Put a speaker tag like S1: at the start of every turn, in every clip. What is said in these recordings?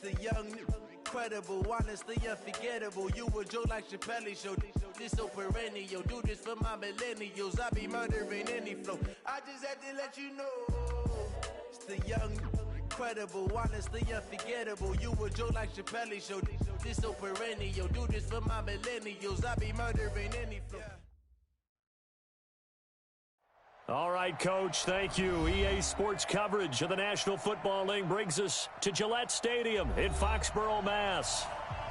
S1: The young, incredible, honestly unforgettable. You a joke like Chappelle show. This so perennial. Do this for my millennials. I be murdering any flow. I just had to let you know. It's the young, incredible, honestly unforgettable. You a joke like Chappelle show. This so perennial. Do this for my millennials. I be murdering any flow.
S2: All right, Coach, thank you. EA Sports coverage of the National Football League brings us to Gillette Stadium in Foxborough, Mass.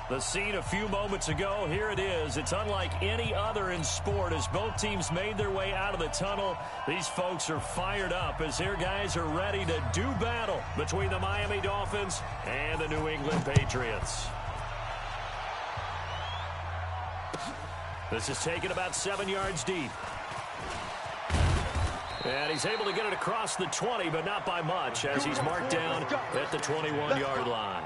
S2: The scene a few moments ago, here it is. It's unlike any other in sport as both teams made their way out of the tunnel. These folks are fired up as their guys are ready to do battle between the Miami Dolphins and the New England Patriots. This is taken about 7 yards deep. And he's able to get it across the 20, but not by much, as he's marked down at the 21-yard line.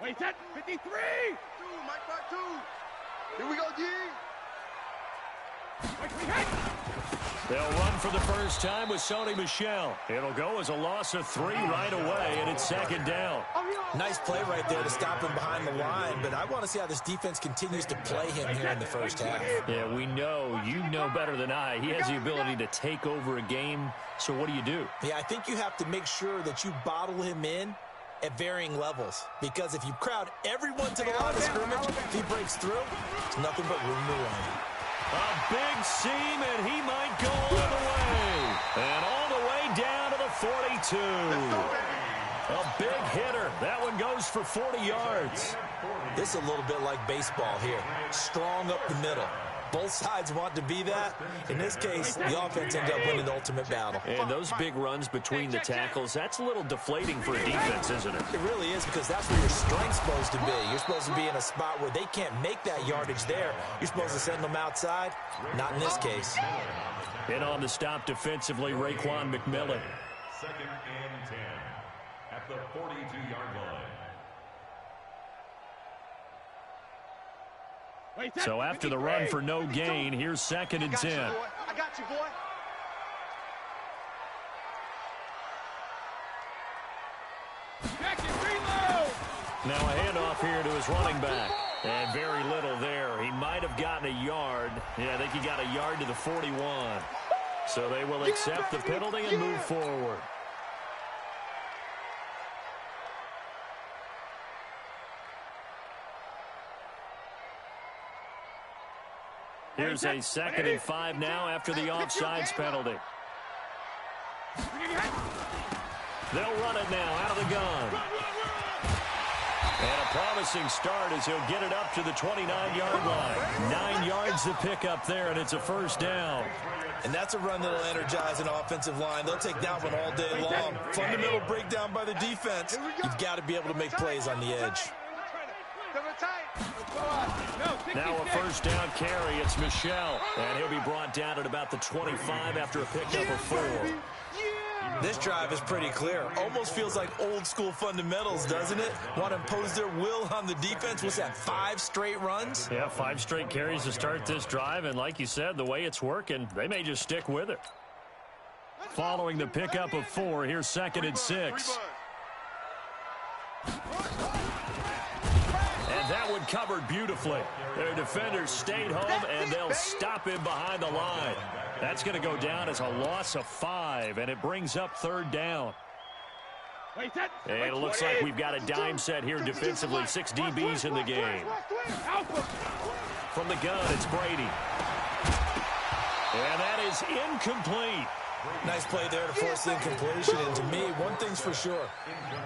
S3: Wait, set, 53!
S4: Mike back two. Here we go, G.
S2: They'll run for the first time with Sony Michel. It'll go as a loss of 3 right away, and it's second down.
S5: Nice play right there to stop him behind the line, but I want to see how this defense continues to play him here in the first half.
S2: Yeah, we know. You know better than I. He has the ability to take over a game, so what do?
S5: Yeah, I think you have to make sure that you bottle him in at varying levels, because if you crowd everyone to the line of scrimmage, if he breaks through, it's nothing but room to run.
S2: A big seam, and he might go all the way. And all the way down to the 42. A big hitter. That one goes for 40 yards.
S5: This is a little bit like baseball here. Strong up the middle. Both sides want to be that. In this case, the offense ends up winning the ultimate battle.
S2: And those big runs between the tackles, that's a little deflating for a defense, isn't it?
S5: It really is, because that's where your strength's supposed to be. You're supposed to be in a spot where they can't make that yardage there. You're supposed to send them outside. Not in this case.
S2: And on the stop defensively, Raekwon McMillan.
S6: 2nd and 10 at the 42-yard line.
S2: So after the run for no gain, here's 2nd and 10.
S4: I got you, boy.
S2: Now a handoff here to his running back. And very little there. He might have gotten a yard. Yeah, I think he got a yard to the 41. So they will accept the penalty and move forward. Here's a 2nd and 5 now after the offsides penalty. They'll run it now out of the gun. And a promising start as he'll get it up to the 29-yard line. 9 yards to pick up there, and it's a first down.
S5: And that's a run that'll energize an offensive line. They'll take that one all day long. Fundamental breakdown by the defense. You've got to be able to make plays on the edge.
S2: Now a first down carry. It's Michel. And he'll be brought down at about the 25 after a pickup of 4.
S5: This drive is pretty clear. Almost feels like old school fundamentals, doesn't it? Want to impose their will on the defense. What's that, 5 straight runs?
S2: Yeah, 5 straight carries to start this drive. And like you said, the way it's working, they may just stick with it. Following the pickup of 4, here's 2nd and 6. And that one covered beautifully. Their defenders stayed home, and they'll stop him behind the line. That's going to go down as a loss of 5, and it brings up 3rd down. And it looks like we've got a dime set here defensively. 6 DBs in the game. From the gun, it's Brady. And that is incomplete.
S5: Nice play there to force the incompletion. And to me, one thing's for sure.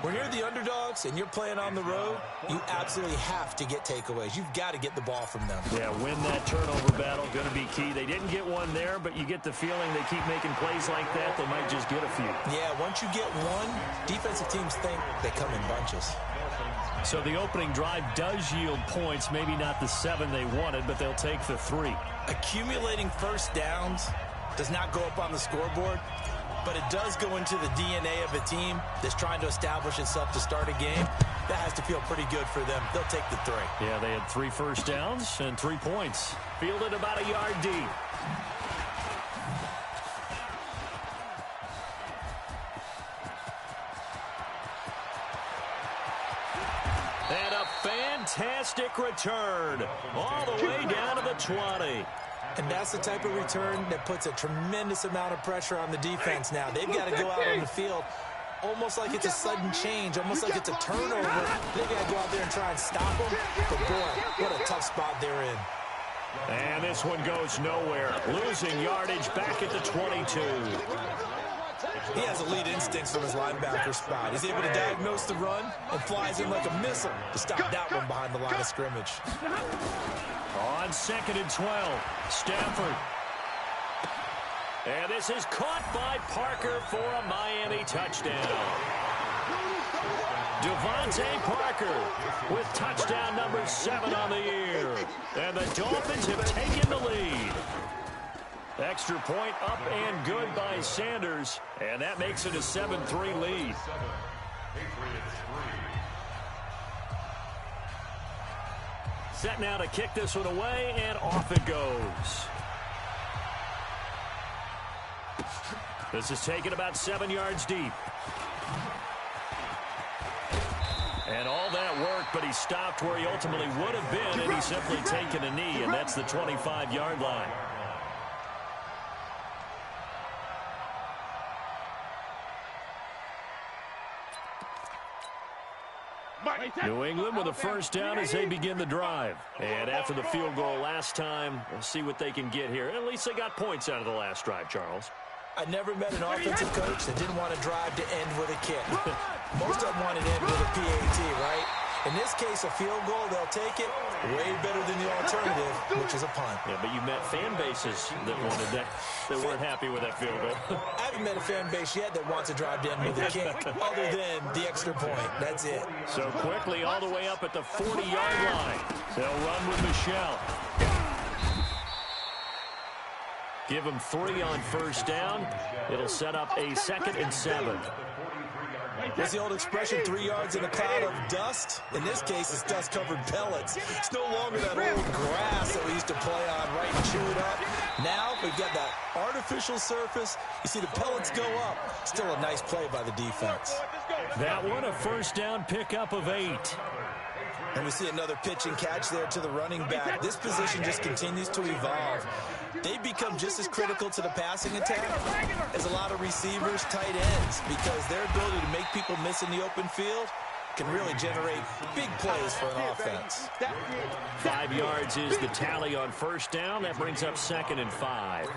S5: When you're the underdogs and you're playing on the road, you absolutely have to get takeaways. You've got to get the ball from them.
S2: Yeah, win that turnover battle, going to be key. They didn't get one there, but you get the feeling they keep making plays like that, they might just get a few.
S5: Yeah, once you get one, defensive teams think they come in bunches.
S2: So the opening drive does yield points, maybe not the 7 they wanted, but they'll take the 3.
S5: Accumulating first downs does not go up on the scoreboard, but it does go into the DNA of a team that's trying to establish itself to start a game. That has to feel pretty good for them. They'll take the 3.
S2: Yeah, they had 3 first downs and 3 points. Fielded about a yard deep. And a fantastic return all the way down to the 20.
S5: And that's the type of return that puts a tremendous amount of pressure on the defense now. They've got to go out on the field almost like it's a sudden change, almost like it's a turnover. They've got to go out there and try and stop them. But, boy, what a tough spot they're in.
S2: And this one goes nowhere. Losing yardage back at the 22.
S5: He has elite instincts from his linebacker spot. He's able to diagnose the run and flies in like a missile to stop that one behind the line of scrimmage.
S2: On 2nd and 12, Stafford. And this is caught by Parker for a Miami touchdown. Devontae Parker with touchdown number 7 on the year. And the Dolphins have taken the lead. Extra point up and good by Sanders. And that makes it a 7-3 lead. Set now to kick this one away, and off it goes. This is taken about 7 yards deep. And all that work, but he stopped where he ultimately would have been, and he's simply taken a knee, and that's the 25-yard line. New England with a first down as they begin the drive. And after the field goal last time, we'll see what they can get here. At least they got points out of the last drive, Charles.
S5: I never met an offensive coach that didn't want to drive to end with a kick. Most of them wanted to end with a PAT, right? In this case, a field goal, they'll take it. Way better than the alternative, which is a punt.
S2: Yeah, but you met fan bases that wanted that, that weren't happy with that field goal.
S5: I haven't met a fan base yet that wants to drive to end with a kick, other than the extra point. That's it.
S2: So quickly all the way up at the 40-yard line. They'll run with Michelle. Give him 3 on first down. It'll set up a 2nd and 7.
S5: What's the old expression, 3 yards in a cloud of dust? In this case, it's dust-covered pellets. It's no longer that old grass that we used to play on, right, and chew it up. Now we've got that artificial surface. You see the pellets go up. Still a nice play by the defense.
S2: That one, a first down pickup of 8.
S5: And we see another pitch and catch there to the running back. This position just continues to evolve. They become just as critical to the passing attack as a lot of receivers, tight ends, because their ability to make people miss in the open field can really generate big plays for an offense.
S2: 5 yards is the tally on first down. That brings up 2nd and 5.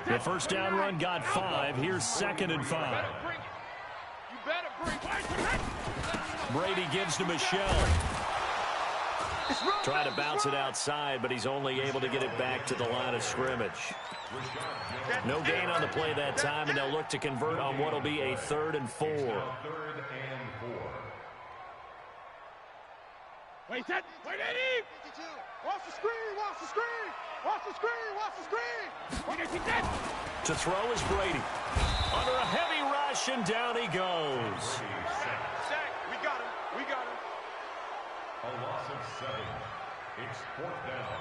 S2: The first down run got 5. Here's 2nd and 5. Brady gives to Michelle. Trying to bounce it outside, but he's only able to get it back to the line of scrimmage. No gain on the play that time, and they'll look to convert on what will be a 3rd and 4.
S3: Wait, set. Wait, Eddie. Watch the screen. Watch the screen. Watch the screen. Watch the screen. Wait, Eddie, set.
S2: To throw is Brady. Under a heavy rush, and down he goes.
S4: Sack. We got him. We got him.
S6: A loss of 7. It's 4th down.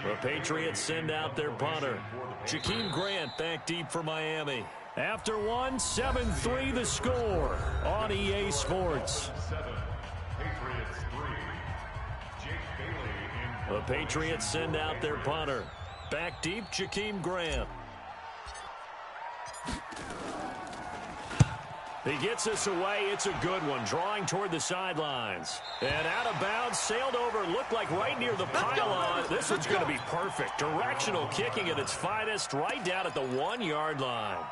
S2: The Patriots send out their punter. Jakeem Grant back deep for Miami. After one, 7-3 the score on EA Sports.
S6: 7. Patriots 3. Jake Bailey in.
S2: The Patriots send out their punter. Back deep, Jakeem Grant. He gets us away. It's a good one. Drawing toward the sidelines. And out of bounds, sailed over, looked like right near the pylon. This one's going to be perfect. Directional kicking at its finest, right down at the 1-yard line.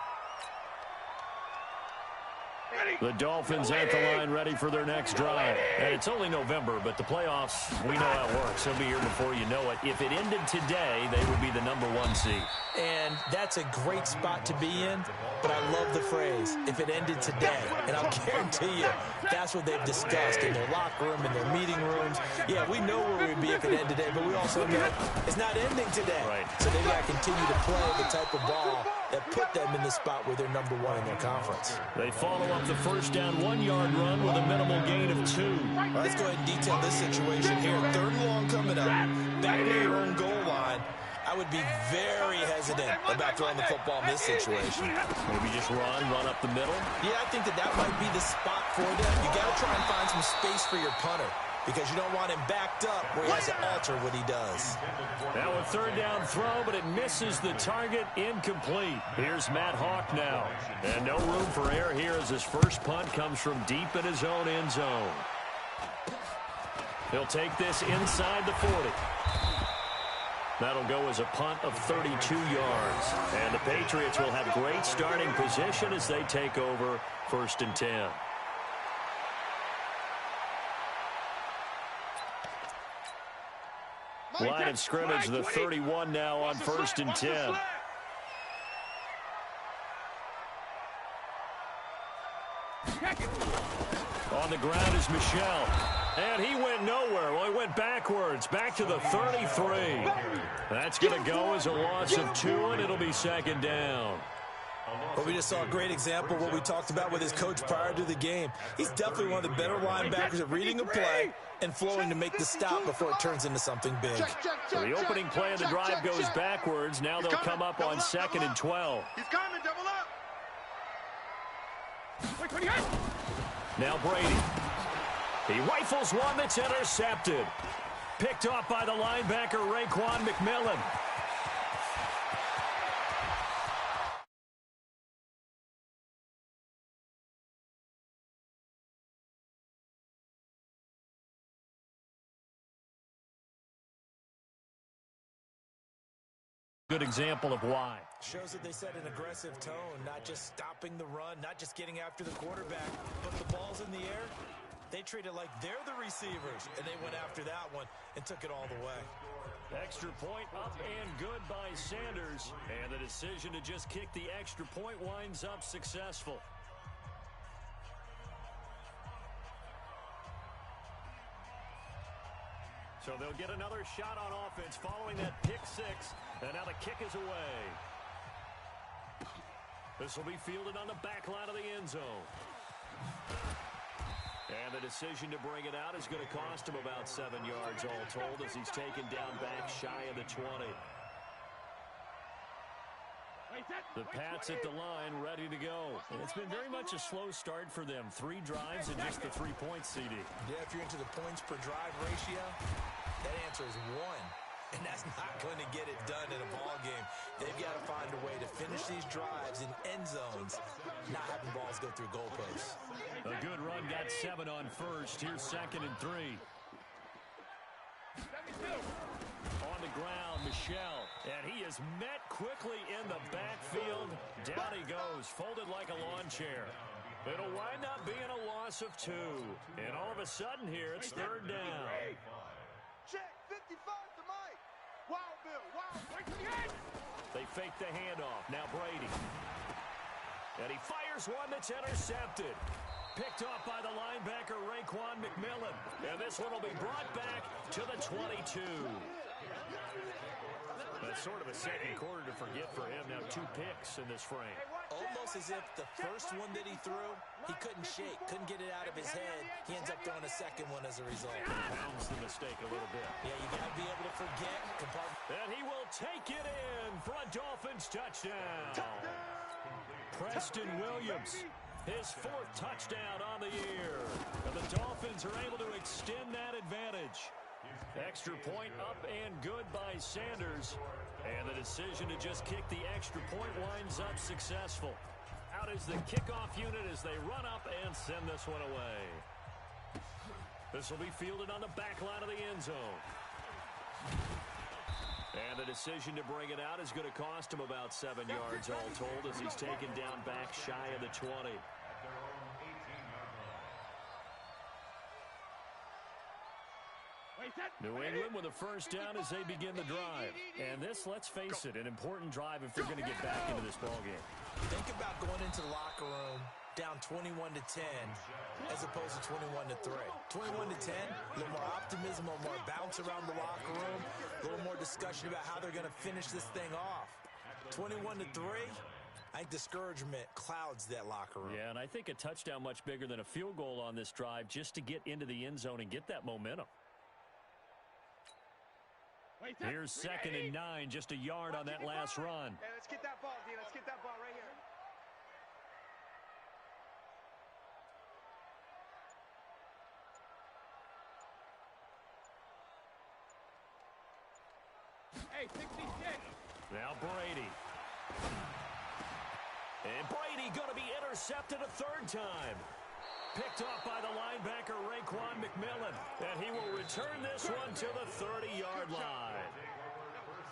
S2: The Dolphins at the line ready for their next drive. And it's only November, but the playoffs, we know how it works. They'll be here before you know it. If it ended today, they would be the #1 seed.
S5: And that's a great spot to be in, but I love the phrase, if it ended today. And I'll guarantee you, that's what they've discussed in their locker room, in their meeting rooms. Yeah, we know where we'd be if it ended today, but we also know it's not ending today.
S2: Right.
S5: So they've got to continue to play the type of ball that put them in the spot where they're number one in their conference.
S2: They follow up the first down 1-yard run with a minimal gain of 2.
S5: All right, let's go ahead and detail this situation here. 3rd and long coming up, back near your own goal line. I would be very hesitant about throwing the football in this situation.
S2: Maybe just run up the middle.
S5: Yeah, I think that might be the spot for them. You got to try and find some space for your punter because you don't want him backed up where he has to alter what he does.
S2: Now a 3rd down throw, but it misses the target, incomplete. Here's Matt Hawk now. And no room for error here as his first punt comes from deep in his own end zone. He'll take this inside the 40. That'll go as a punt of 32 yards. And the Patriots will have great starting position as they take over 1st and 10. Line of scrimmage, the 31 now on 1st and 10. On the ground is Michel. And he went nowhere. Well, he went backwards, back to the 33. That's going to go as a loss of 2, and it'll be 2nd down.
S5: Well, we just saw a great example of what we talked about with his coach prior to the game. He's definitely one of the better linebackers at reading a play and flowing to make the stop before it turns into something big.
S2: So the opening play of the drive goes backwards. Now they'll come up on 2nd and 12.
S4: He's coming, double up.
S2: Now Brady. He rifles one that's intercepted. Picked off by the linebacker, Raekwon McMillan. Good example of why.
S5: Shows that they set an aggressive tone, not just stopping the run, not just getting after the quarterback, but the ball's in the air. They treat it like they're the receivers, and they went after that one and took it all the way.
S2: Extra point up and good by Sanders. And the decision to just kick the extra point winds up successful. So they'll get another shot on offense following that pick 6. And now the kick is away. This will be fielded on the back line of the end zone. And the decision to bring it out is going to cost him about 7 yards all told as he's taken down back shy of the 20. The Pats at the line ready to go. And it's been very much a slow start for them. 3 drives and just the 3 points, CD.
S5: Yeah, if you're into the points per drive ratio, that answer is 1. And that's not going to get it done in a ball game. They've got to find a way to finish these drives in end zones, not having balls go through goalposts.
S2: A good run, got 7 on first. Here's 2nd and 3. On the ground, Michel. And he is met quickly in the backfield. Down he goes, folded like a lawn chair. It'll wind up being a loss of 2. And all of a sudden here, it's 3rd down.
S3: Check 55 to Mike. Wild Bill, wild.
S2: They fake the handoff. Now Brady. And he fires one that's intercepted. Picked off by the linebacker, Raekwon McMillan. And this one will be brought back to the 22. That's sort of a second quarter to forget for him. Now 2 picks in this frame.
S5: Almost as if the first one that he threw, he couldn't shake, couldn't get it out of his head. He ends up throwing a second one as a result.
S2: Pounds the mistake a little bit.
S5: Yeah, you got to be able to forget.
S2: And he will take it in for a Dolphins touchdown. Preston Williams, his 4th touchdown on the year. And the Dolphins are able to extend that advantage. Extra point up and good by Sanders. And the decision to just kick the extra point winds up successful. Out is the kickoff unit as they run up and send this one away. This will be fielded on the back line of the end zone. And the decision to bring it out is going to cost him about 7 yards all told as he's taken down back shy of the 20. New England with a first down as they begin the drive. And this, let's face it, an important drive if they're going to get back into this ballgame.
S5: Think about going into the locker room down 21-10 as opposed to 21-3. 21-10, a little more optimism, a little more bounce around the locker room, a little more discussion about how they're going to finish this thing off. 21-3, I think discouragement clouds that locker room.
S2: Yeah, and I think a touchdown much bigger than a field goal on this drive just to get into the end zone and get that momentum. Here's 2nd and 9, just a yard on that last run.
S3: Hey, let's get that ball, D. Let's get that ball right here. Hey, 66.
S2: Now Brady. And Brady going to be intercepted a third time. Picked off by the linebacker, Raekwon McMillan. And he will return this one to the 30-yard line.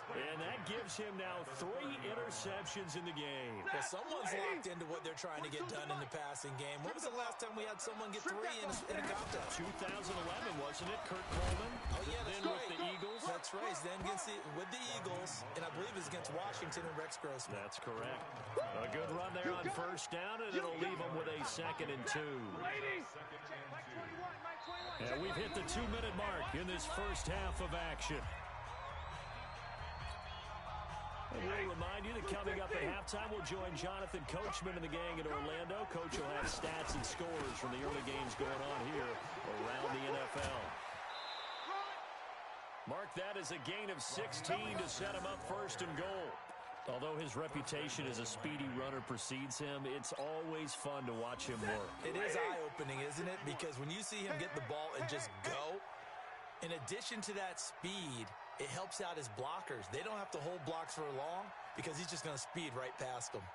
S2: And that gives him now 3 interceptions in the game.
S5: Well, someone's locked into what they're trying to get done in the passing game. When was the last time we had someone get 3 in a contest?
S2: 2011, wasn't it? Kurt Coleman.
S5: Oh, yeah, that's
S2: then
S5: right.
S2: with the Eagles.
S5: That's right. Then with the Eagles, and I believe it's against Washington and Rex Grossman.
S2: That's correct. A good run there on first down, and it'll leave them with a 2nd and 2. And we've hit the 2-minute mark in this first half of action. And we'll remind you that coming up at halftime, we'll join Jonathan Coachman and the gang in Orlando. Coach will have stats and scores from the early games going on here around the NFL. Mark that as a gain of 16 to set him up 1st and goal. Although his reputation as a speedy runner precedes him, it's always fun to watch him work.
S5: It is eye-opening, isn't it? Because when you see him get the ball and just go, in addition to that speed, it helps out his blockers. They don't have to hold blocks for long because he's just going to speed right past them.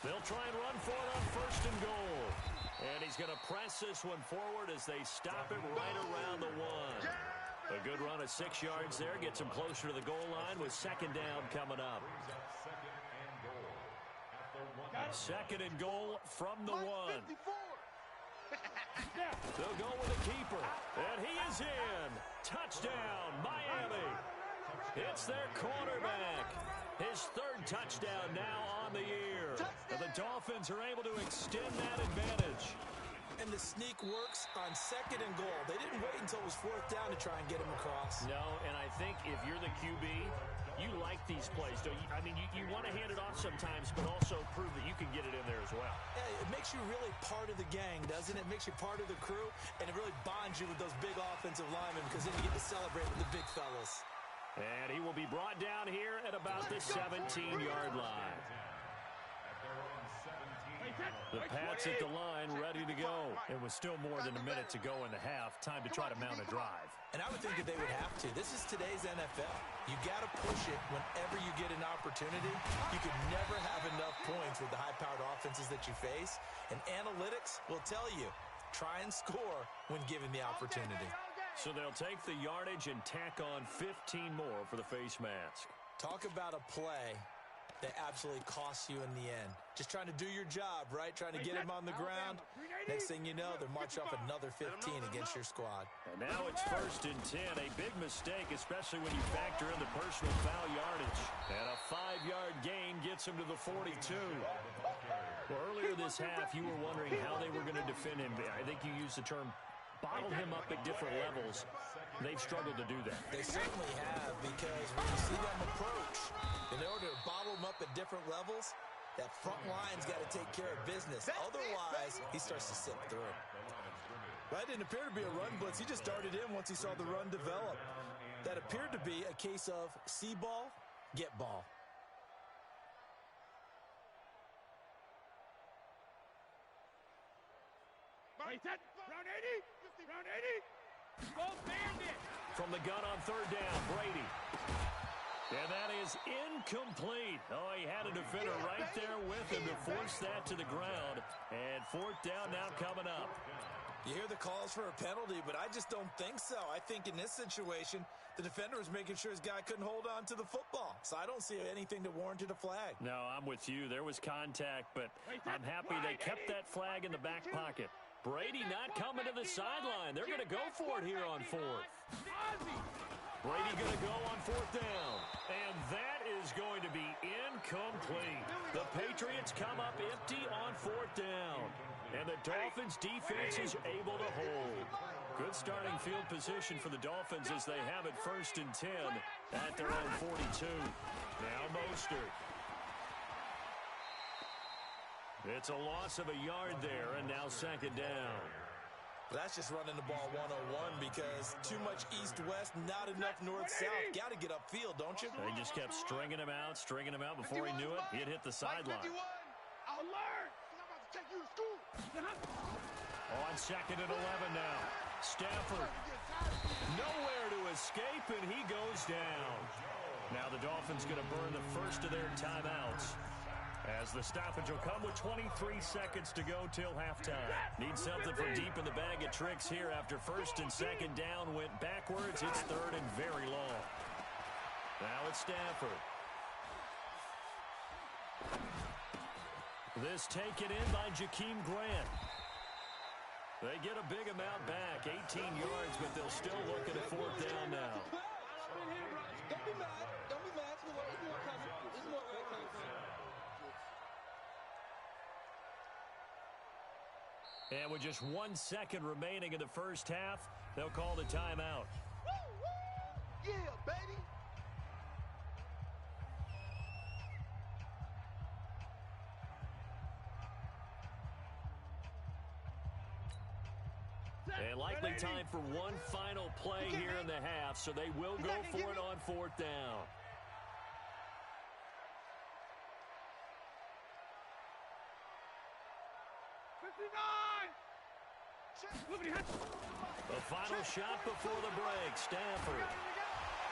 S2: They'll try and run for it on 1st and goal. And he's going to press this one forward as they stop it right around the 1. A good run of 6 yards there. Gets him closer to the goal line with 2nd down coming up. 2nd and goal from the 1. They'll go with a keeper. And he is in. Touchdown, Miami. It's their quarterback. His 3rd touchdown now on the year. And the Dolphins are able to extend that advantage.
S5: And the sneak works on 2nd and goal. They didn't wait until it was 4th down to try and get him across.
S2: No, and I think if you're the QB, you like these plays, don't you? I mean, you want to hand it off sometimes, but also prove that you can get it in there as well.
S5: Yeah, it makes you really part of the gang, doesn't it? It makes you part of the crew, and it really bonds you with those big offensive linemen because then you get to celebrate with the big fellas.
S2: And he will be brought down here at about the 17-yard line. The Pats at the line, ready to go. It was still more than a minute to go in the half. Time to try to mount a drive.
S5: And I would think that they would have to. This is today's NFL. You got to push it whenever you get an opportunity. You can never have enough points with the high-powered offenses that you face. And analytics will tell you, try and score when given the opportunity.
S2: So they'll take the yardage and tack on 15 more for the face mask.
S5: Talk about a play that absolutely costs you in the end. Just trying to do your job, right? Trying to get him on the ground. Next thing you know, they're marching off another 15 against your squad.
S2: And now it's 1st and 10. A big mistake, especially when you factor in the personal foul yardage. And a 5-yard gain gets him to the 42. Well, earlier this half, you were wondering how they were going to defend him. I think you used the term bottle him up at different levels. They've struggled to do that.
S5: They certainly have, because when you see them approach, in order to bottle him up at different levels, that front line's got to take care of business. Otherwise, he starts to slip through. That didn't appear to be a run blitz. He just darted in once he saw the run develop. That appeared to be a case of see ball, get ball.
S3: Round 80. Round 80. Go bandit.
S2: From the gun on 3rd down, Brady. And that is incomplete. Oh, he had a defender right there with him to force that to the ground. And 4th down now coming up.
S5: You hear the calls for a penalty, but I just don't think so. I think in this situation, the defender was making sure his guy couldn't hold on to the football. So I don't see anything that warranted a flag.
S2: No, I'm with you. There was contact, but I'm happy they kept that flag in the back pocket. Brady not coming to the sideline. They're going to go for it here on fourth. Brady going to go on fourth down. And that is going to be incomplete. The Patriots come up empty on fourth down. And the Dolphins defense is able to hold. Good starting field position for the Dolphins as they have it 1st and 10 at their own 42. Now Mostert. It's a loss of a yard there, and now 2nd down.
S5: That's just running the ball 101 because too much east-west, not enough north-south. Got to get upfield, don't you?
S2: They just kept stringing him out before he knew it. He'd hit the sideline.
S3: I'll learn. I'm about to take you to school.
S2: On 2nd and 11 now. Stafford nowhere to escape, and he goes down. Now the Dolphins going to burn the first of their timeouts, as the stoppage will come with 23 seconds to go till halftime. Need something from deep in the bag of tricks here after 1st and 2nd down went backwards. It's 3rd and very long. Now it's Stafford. This taken in by Jakeem Grant. They get a big amount back, 18 yards, but they'll still look at a 4th down now.
S7: Don't be mad. Don't be mad. It's more coming. It's more coming.
S2: And with just 1 second remaining in the first half, they'll call the timeout.
S3: Woo, woo. Yeah, baby.
S2: And likely time for one final play here in the half, so they will go for it on 4th down. The final shot before the break. Stafford.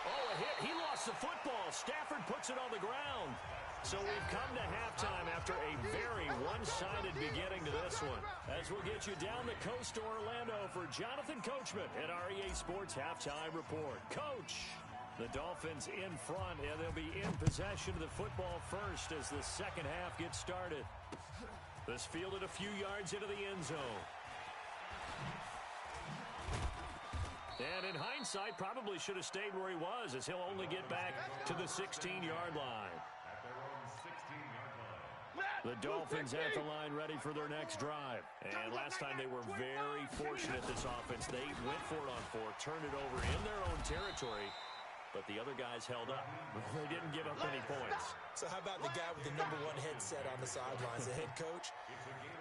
S2: Oh, a hit. He lost the football. Stafford puts it on the ground. So we've come to halftime after a very one-sided beginning to this one. As we'll get you down the coast to Orlando for Jonathan Coachman at our EA Sports Halftime Report. Coach, the Dolphins in front, and they'll be in possession of the football first as the second half gets started. This fielded a few yards into the end zone. And in hindsight, probably should have stayed where he was, as he'll only get back to the 16-yard line. The Dolphins at the line ready for their next drive. And last time they were very fortunate, this offense. They went for it on 4, turned it over in their own territory, but the other guys held up. They didn't give up any points.
S5: So how about the guy with the #1 headset on the sidelines, the head coach?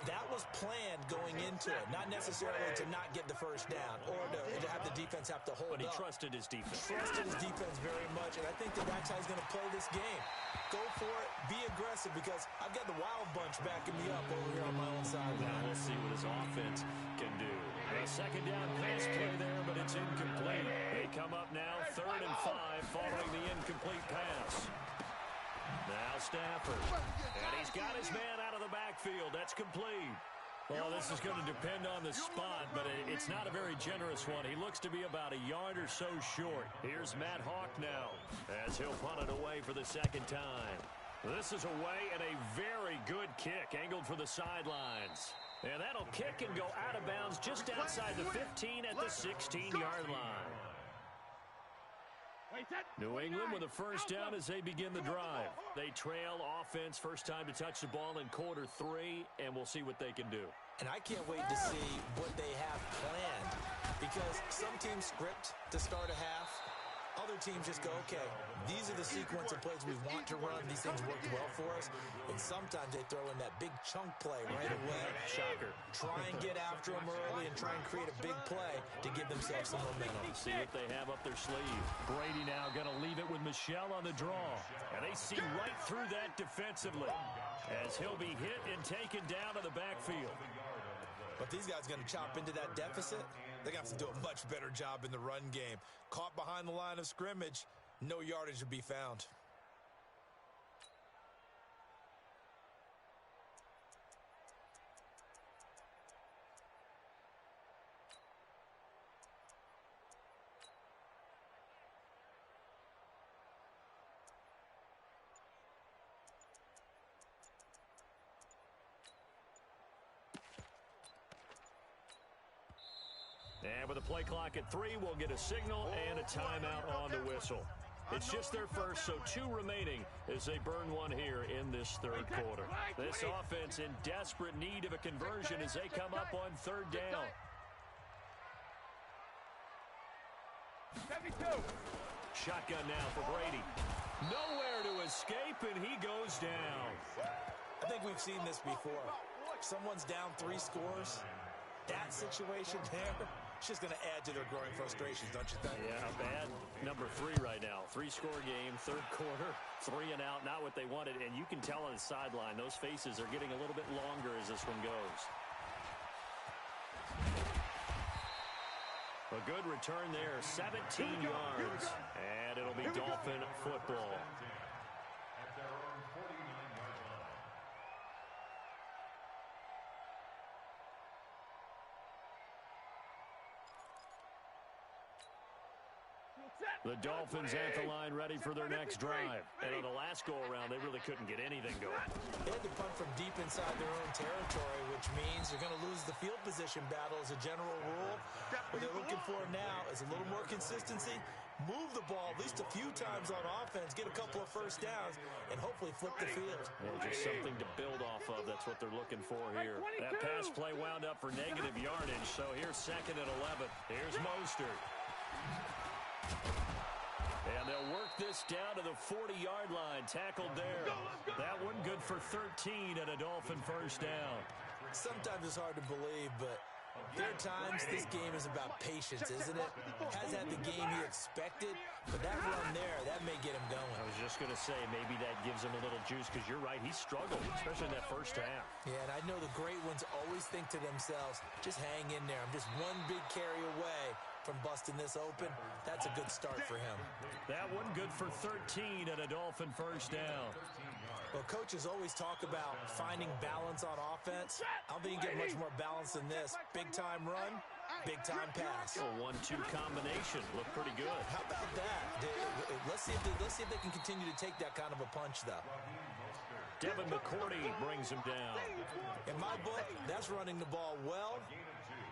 S5: That was planned going into it, not necessarily to not get the first down or to have the defense have to hold up.
S2: But he trusted his defense.
S5: Trusted his defense very much, and I think that's how he's going to play this game. Go for it, be aggressive, because I've got the wild bunch backing me up over here on my own side.
S2: Now we'll see what his offense can do. A second down pass play there, but it's incomplete. They come up now 3rd and 5 following the incomplete pass. Now Stafford. And he's got his man out of the backfield. That's complete. Well, this is going to depend on the spot, but it's not a very generous one. He looks to be about a yard or so short. Here's Matt Hawk now as he'll punt it away for the second time. This is away and a very good kick angled for the sidelines. And that'll kick and go out of bounds just outside the 15 at the 16-yard line. New England with a first down as they begin the drive. They trail offense, first time to touch the ball in quarter 3, and we'll see what they can do.
S5: And I can't wait to see what they have planned, because some teams script to start a half. Other teams just go, okay, these are the sequence of plays we want to run. These things worked well for us. And sometimes they throw in that big chunk play right away.
S2: Shocker.
S5: Try and get after them early and try and create a big play to give themselves some momentum.
S2: See what they have up their sleeve. Brady now going to leave it with Michel on the draw. And they see right through that defensively as he'll be hit and taken down to the backfield.
S5: But these guys are going to chop into that deficit. They're going to have to do a much better job in the run game. Caught behind the line of scrimmage, no yardage to be found.
S2: And with a play clock at 3, we'll get a signal and a timeout on the whistle. It's just their first, so 2 remaining as they burn one here in this third quarter. This offense in desperate need of a conversion as they come up on third down.
S3: 72.
S2: Shotgun now for Brady. Nowhere to escape, and he goes down.
S5: I think we've seen this before. Someone's down 3 scores. That situation there, it's just going to add to their growing frustrations, don't you think?
S2: Yeah, bad number 3 right now. 3-score game, third quarter, 3 and out, not what they wanted. And you can tell on the sideline, those faces are getting a little bit longer as this one goes. A good return there, 17 yards. And it'll be Dolphin football.
S6: At their own 49-yard line.
S2: The Dolphins at the line ready for their next drive. And on the last go-around, they really couldn't get anything going.
S5: They had to punt from deep inside their own territory, which means they're going to lose the field position battle as a general rule. What they're looking for now is a little more consistency, move the ball at least a few times on offense, get a couple of first downs, and hopefully flip the field.
S2: Yeah, just something to build off of. That's what they're looking for here. That pass play wound up for negative yardage, so here's 2nd and 11. Here's Mostert. And they'll work this down to the 40-yard line. Tackled there. That one good for 13 and a Dolphin first down.
S5: Sometimes it's hard to believe, but there are times this game is about patience, isn't it? Has had the game he expected, but that run there, that may get him going.
S2: I was just going to say, maybe that gives him a little juice, because you're right, he struggled, especially in that first half.
S5: Yeah, and I know the great ones always think to themselves, just hang in there. I'm just one big carry away from busting this open. That's a good start for him.
S2: That one good for 13 and a Dolphin first down.
S5: Well, coaches always talk about finding balance on offense. I don't think you get much more balance than this. Big-time run, big-time pass.
S2: A 1-2 combination. Looked pretty good.
S5: How about that? Let's see if they can continue to take that kind of a punch, though.
S2: Devin McCourty brings him down.
S5: In my book, that's running the ball well,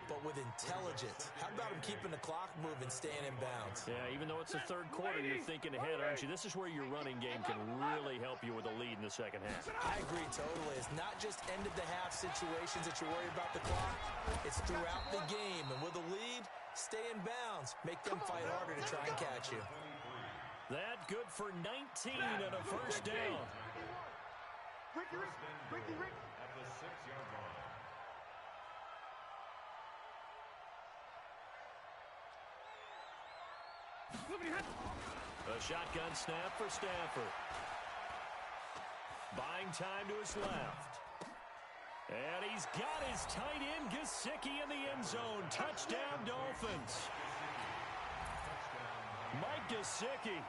S5: but with intelligence. How about him keeping the clock moving, staying in bounds?
S2: Yeah, even though it's the third quarter, you're thinking ahead, aren't you? This is where your running game can really help you with a lead in the second half.
S5: I agree totally. It's not just end-of-the-half situations that you worry about the clock. It's throughout the game. And with a lead, stay in bounds. Make them fight harder to try and catch you.
S2: That good for 19 and a first down.
S3: Ricky.
S6: At the 6-yard line.
S2: A shotgun snap for Stafford. Buying time to his left. And he's got his tight end Gesicki in the end zone. Touchdown Dolphins. Mike Gesicki,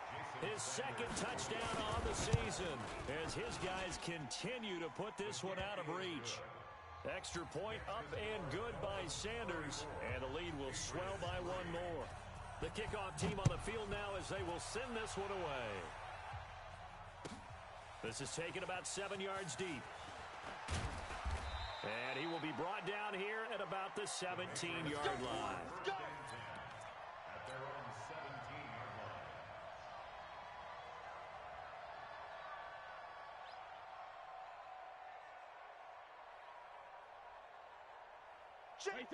S2: his 2nd touchdown on the season as his guys continue to put this one out of reach. Extra point up and good by Sanders, and the lead will swell by 1 more. The kickoff team on the field now as they will send this one away. This is taken about 7 yards deep. And he will be brought down here at about the 17-yard line.
S6: At their own 17-yard line.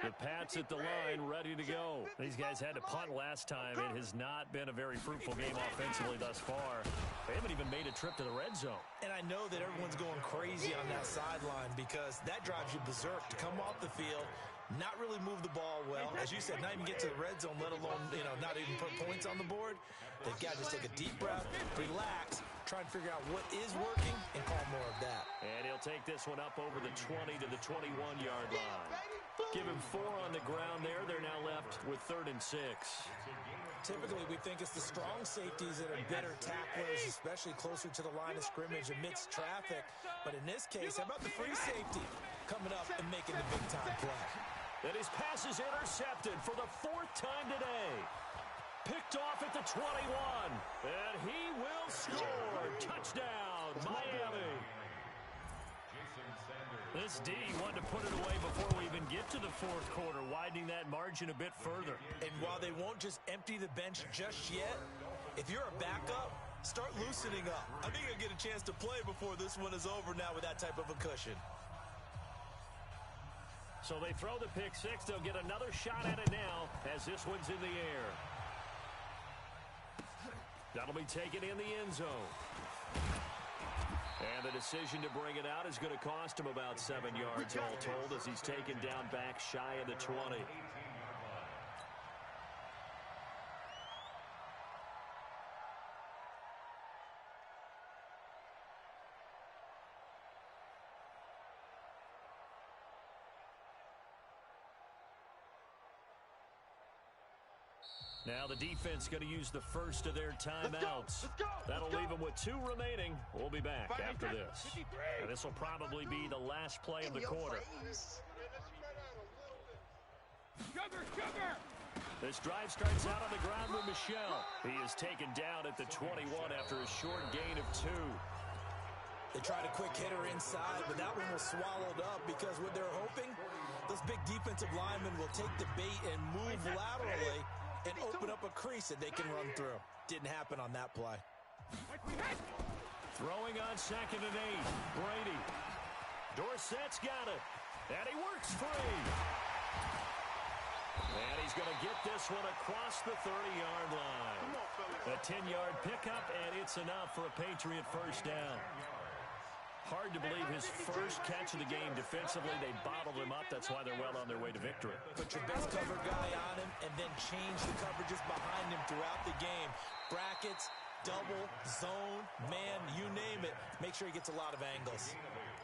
S2: The Pats at the line, ready to go. These guys had to punt last time. It has not been a very fruitful game offensively thus far. They haven't even made a trip to the red zone.
S5: And I know that everyone's going crazy on that sideline because that drives you berserk to come off the field, not really move the ball well. As you said, not even get to the red zone, let alone, not even put points on the board. They've got to just take a deep breath, relax, try and figure out what is working, and call more of that.
S2: And he'll take this one up over the 20 to the 21-yard line. Give him 4 on the ground there. They're now left with 3rd and 6.
S5: Typically, we think it's the strong safeties that are better tacklers, especially closer to the line of scrimmage amidst traffic. But in this case, how about the free safety coming up and making the big-time play?
S2: And his pass is intercepted for the 4th time today. Picked off at the 21. And he will score. Touchdown, Miami.
S6: Jason Sanders.
S2: This D wanted to put it away before we even get to the fourth quarter, widening that margin a bit further.
S5: And while they won't just empty the bench just yet, if you're a backup, start loosening up. I think you'll get a chance to play before this one is over now with that type of a cushion.
S2: So they throw the pick six. They'll get another shot at it now as this one's in the air. That'll be taken in the end zone. And the decision to bring it out is going to cost him about 7 yards all told as he's taken down back shy of the 20. Now the defense going to use the first of their timeouts. That'll leave them with 2 remaining. We'll be back after this. And this will probably be the last play of the quarter. This drive starts out on the ground with Michel. He is taken down at the 21 after a short gain of 2.
S5: They tried a quick hitter inside, but that one was swallowed up because what they're hoping, those big defensive linemen will take the bait and move laterally and open up a crease that they can run through. Didn't happen on that play.
S2: Throwing on 2nd and 8. Brady. Dorsett's got it. And he works free. And he's going to get this one across the 30-yard line. A 10-yard pickup, and it's enough for a Patriot first down. Hard to believe his first catch of the game defensively. They bottled him up. That's why they're well on their way to victory.
S5: Put your best cover guy on him and then change the coverages behind him throughout the game. Brackets, double, zone, man, you name it. Make sure he gets a lot of angles.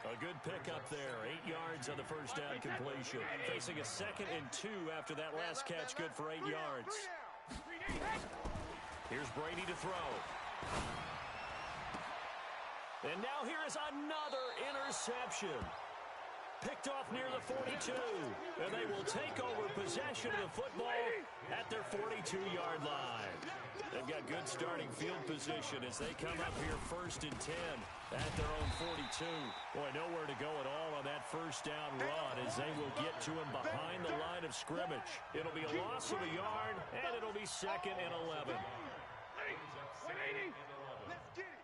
S2: A good pickup there. 8 yards on the first down completion. Facing a 2nd and 2 after that last catch. Good for 8 yards. Here's Brady to throw. And now here is another interception. Picked off near the 42. And they will take over possession of the football at their 42-yard line. They've got good starting field position as they come up here 1st and 10 at their own 42. Boy, nowhere to go at all on that first down run as they will get to him behind the line of scrimmage. It'll be a loss of a yard, and it'll be 2nd and 11.
S3: 180. Let's get it.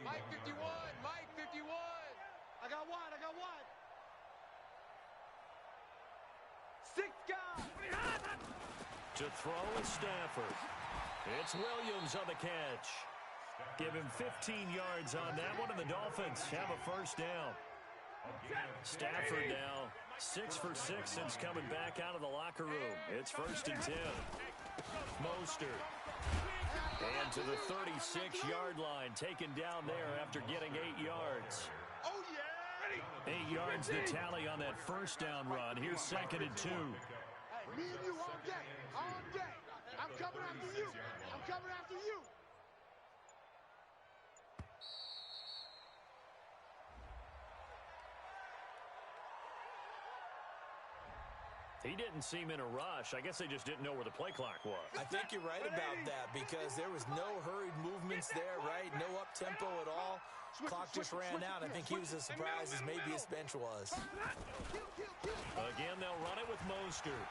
S3: Mike 51. Mike 51. I got one. 6 guys.
S2: To throw is Stafford. It's Williams on the catch. Give him 15 yards on that one, and the Dolphins have a first down. Stafford now 6 for 6 since coming back out of the locker room. It's 1st and 10. Mostert. And to the 36-yard line, taken down there after getting 8 yards.
S3: Oh, yeah.
S2: 8 yards the tally on that first down run. Here's 2nd and 2.
S3: Hey, me and you all day. All day. I'm coming after you. I'm coming after you.
S2: He didn't seem in a rush. I guess they just didn't know where the play clock was.
S5: I think you're right about that because there was no hurried movements there, right? No up-tempo at all. Clock just ran out. I think he was as surprised as maybe his bench was.
S2: Again, they'll run it with Mostert.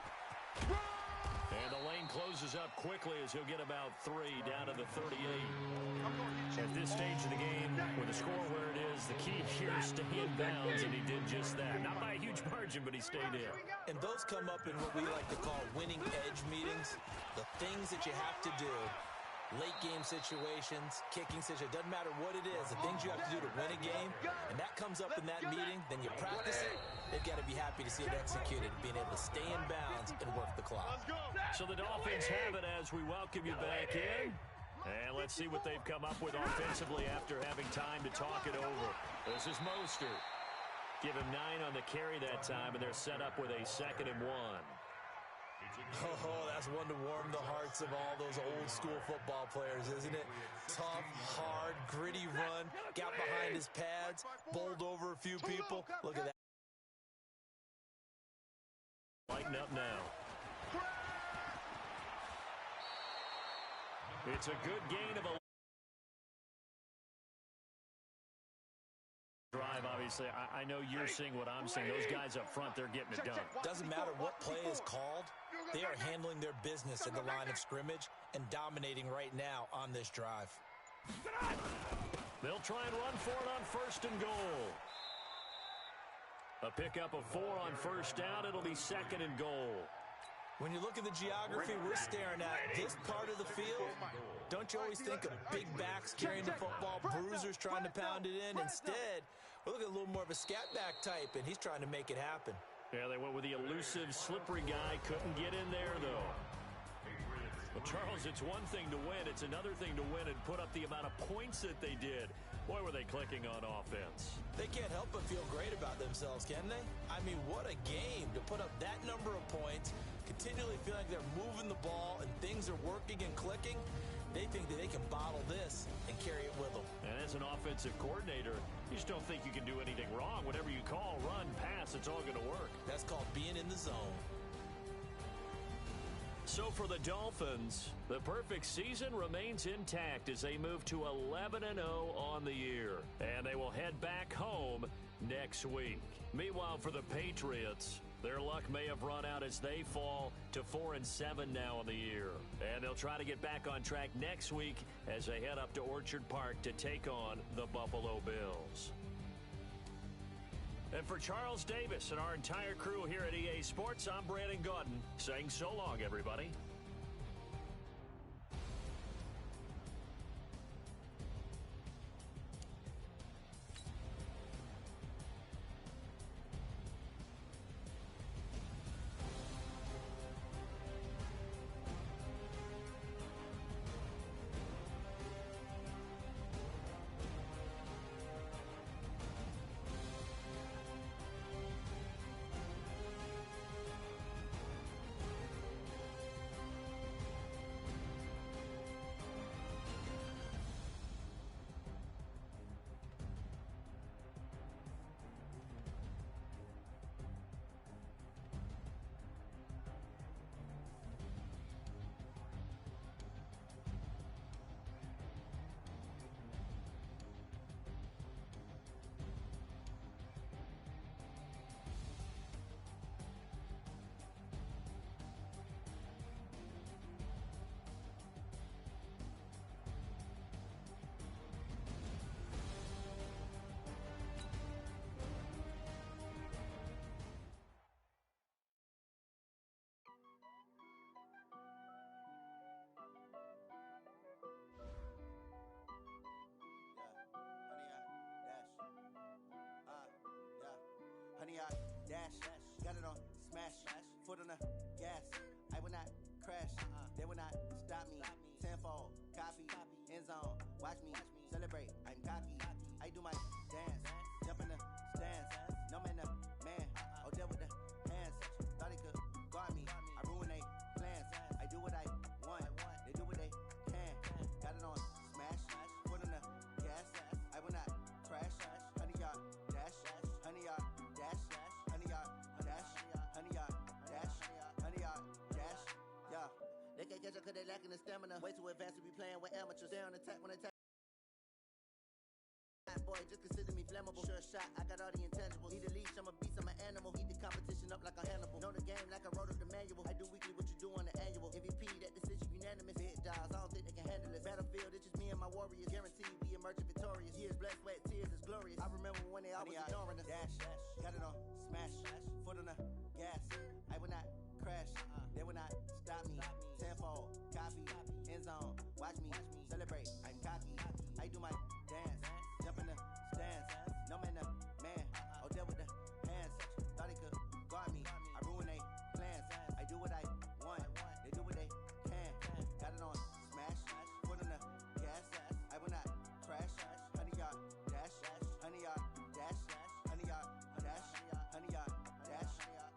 S2: And the lane closes up quickly as he'll get about 3 down to the 38. At this stage of the game, with the score where it is, the key here is stay in bounds, and he did just that. Not by a huge margin, but he stayed in.
S5: And those come up in what we like to call winning edge meetings. The things that you have to do, late game situations, kicking situations, doesn't matter what it is, the things you have to do to win a game, and that comes up in that meeting, then you practice it. They've got to be happy to see it executed, being able to stay in bounds and work the clock.
S2: So the Dolphins have it as we welcome you back in. And let's see what they've come up with offensively after having time to talk it over. This is Mostert. Give him 9 on the carry that time, and they're set up with a 2nd and 1.
S5: Oh, that's one to warm the hearts of all those old school football players, isn't it? Tough, hard, gritty run, got behind his pads, bowled over a few people. Look at that.
S2: Lighten up now. It's a good gain of a drive, obviously. obviously, I know you're seeing what I'm seeing. Those guys up front, they're getting it done.
S5: Doesn't matter what play is called. They are handling their business at the line of scrimmage and dominating right now on this drive.
S2: They'll try and run for it on 1st and goal. A pickup of 4 on 1st down. It'll be 2nd and goal.
S5: When you look at the geography we're staring at, this part of the field, don't you always think of big backs carrying the football, bruisers trying to pound it in? Instead, we're looking at a little more of a scat back type, and he's trying to make it happen.
S2: Yeah, they went with the elusive, slippery guy. Couldn't get in there, though. Well, Charles, it's one thing to win. It's another thing to win and put up the amount of points that they did. Boy, were they clicking on offense.
S5: They can't help but feel great about themselves, can they? I mean, what a game to put up that number of points, continually feel like they're moving the ball and things are working and clicking. They think that they can bottle this and carry it with them.
S2: And as an offensive coordinator, you just don't think you can do anything wrong. Whatever you call, run, pass, it's all going to work.
S5: That's called being in the zone.
S2: So for the Dolphins, the perfect season remains intact as they move to 11-0 on the year. And they will head back home next week. Meanwhile, for the Patriots, their luck may have run out as they fall to 4-7 now on the year. And they'll try to get back on track next week as they head up to Orchard Park to take on the Buffalo Bills. And for Charles Davis and our entire crew here at EA Sports, I'm Brandon Gaudin saying so long, everybody.
S1: Honey, I dash, got it on smash, foot on the gas. I will not crash, they will not stop me. Tenfold, copy, end zone, watch me celebrate. I'm cocky, I do my dance, jump in the stands. No man, man, oh there with the hands. Thought he could guard me, I ruin they plans. I do what I want, they do what they can. Got it on smash, foot on the gas. I will not crash, honey, y'all dash, honey, y'all dash, honey, y'all dash, honey, y'all dash, honey, y'all dash, yeah. They can't catch up cause they lacking the stamina. Way too advanced to be playing with amateurs. They on attack when attack. Boy, just consider me flammable. Sure shot, I got all the intangibles. Need a leash, I'm a beast, I'm an animal. Eat the competition up like a Hannibal. Know the game like I wrote up the manual. I do weekly what you do on the annual. MVP, that decision unanimous. Big dogs, I don't think they can handle it. Battlefield, it's just me and my warriors. Guaranteed we emerge victorious. Years, blood, sweat, tears, is glorious. I remember when they always ignoring us. Dash, got it on smash, foot on the gas. I will not crash, they will not stop me. Tenfold, copy, end zone, watch me celebrate. I'm cocky, I do my dance, jump in the stands. No man, man, oh there with the hands. Thought he could guard me, I ruin they plans. I do what I want, they do what they can. Got it on smash, foot on the gas. I will not crash, honey, y'all dash, honey, y'all dash, honey, y'all dash, honey, y'all dash,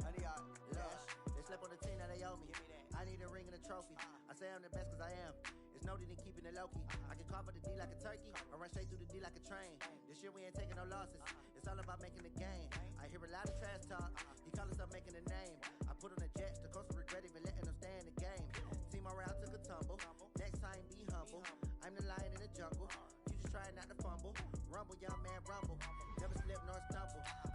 S1: honey, y'all dash. They slept on the team that they owe me. I need a ring and a trophy. I say I'm the best cause I am. It's no need in keeping it low-key. I can carve up the D like a turkey or run straight through the D like a train. This year we ain't taking no losses. It's all about making the game. I hear a lot of trash talk. He call himself making a name. I put on the Jets. The coach will regret even letting them stay in the game. Team morale took a tumble. Next time be humble. I'm the lion in the jungle. You just try not to fumble. Rumble, young man, rumble. Never slip lip nor stumble.